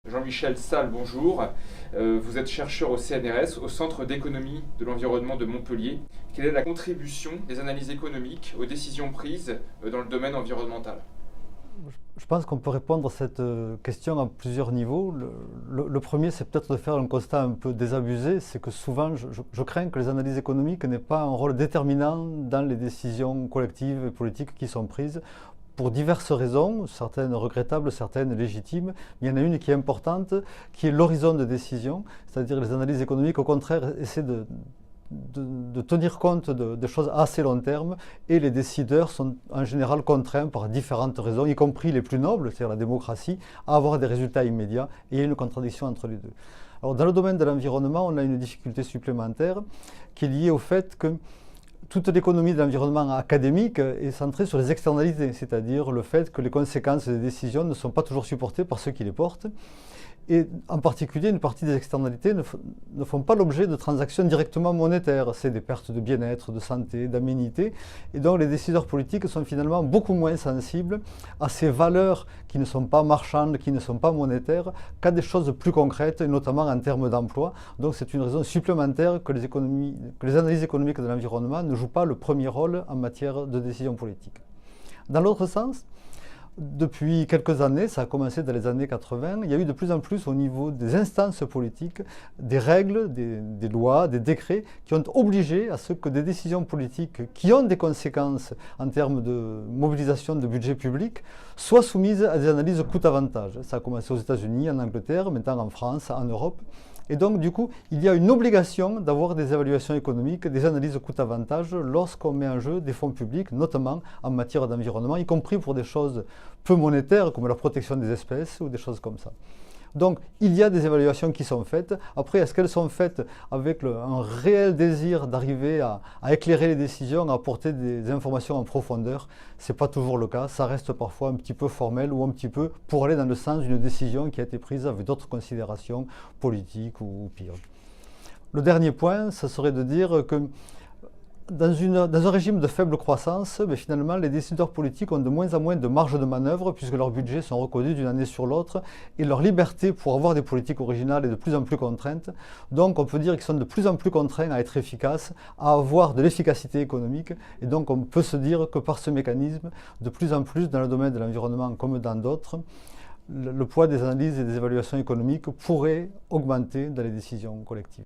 Jean-Michel Salle, bonjour. Vous êtes chercheur au CNRS, au Centre d'économie de l'environnement de Montpellier. Quelle est la contribution des analyses économiques aux décisions prises dans le domaine environnemental? Je pense qu'on peut répondre à cette question à plusieurs niveaux. Le premier, c'est peut-être de faire un constat un peu désabusé, c'est que souvent, je crains que les analyses économiques n'aient pas un rôle déterminant dans les décisions collectives et politiques qui sont prises, pour diverses raisons, certaines regrettables, certaines légitimes. Il y en a une qui est importante, qui est l'horizon de décision, c'est-à-dire les analyses économiques, au contraire, essaient de tenir compte de choses à assez long terme, et les décideurs sont en général contraints par différentes raisons, y compris les plus nobles, c'est-à-dire la démocratie, à avoir des résultats immédiats, et il y a une contradiction entre les deux. Alors, dans le domaine de l'environnement, on a une difficulté supplémentaire qui est liée au fait que toute l'économie de l'environnement académique est centrée sur les externalités, c'est-à-dire le fait que les conséquences des décisions ne sont pas toujours supportées par ceux qui les portent. Et en particulier, une partie des externalités ne font pas l'objet de transactions directement monétaires. C'est des pertes de bien-être, de santé, d'aménité. Et donc les décideurs politiques sont finalement beaucoup moins sensibles à ces valeurs qui ne sont pas marchandes, qui ne sont pas monétaires, qu'à des choses plus concrètes, et notamment en termes d'emploi. Donc c'est une raison supplémentaire que les analyses économiques de l'environnement ne jouent pas le premier rôle en matière de décision politique. Dans l'autre sens, depuis quelques années, ça a commencé dans les années 80, il y a eu de plus en plus au niveau des instances politiques des règles, des lois, des décrets qui ont obligé à ce que des décisions politiques qui ont des conséquences en termes de mobilisation de budget public soient soumises à des analyses coût-avantage. Ça a commencé aux États-Unis, en Angleterre, maintenant en France, en Europe. Et donc, du coup, il y a une obligation d'avoir des évaluations économiques, des analyses coût-avantage lorsqu'on met en jeu des fonds publics, notamment en matière d'environnement, y compris pour des choses peu monétaires comme la protection des espèces ou des choses comme ça. Donc, il y a des évaluations qui sont faites. Après, est-ce qu'elles sont faites avec un réel désir d'arriver à éclairer les décisions, à apporter des informations en profondeur? Ce n'est pas toujours le cas. Ça reste parfois un petit peu formel ou un petit peu pour aller dans le sens d'une décision qui a été prise avec d'autres considérations politiques ou pire. Le dernier point, ça serait de dire que dans un régime de faible croissance, finalement, les décideurs politiques ont de moins en moins de marge de manœuvre puisque leurs budgets sont reconnus d'une année sur l'autre et leur liberté pour avoir des politiques originales est de plus en plus contrainte. Donc on peut dire qu'ils sont de plus en plus contraints à être efficaces, à avoir de l'efficacité économique, et donc on peut se dire que par ce mécanisme, de plus en plus dans le domaine de l'environnement comme dans d'autres, le poids des analyses et des évaluations économiques pourrait augmenter dans les décisions collectives.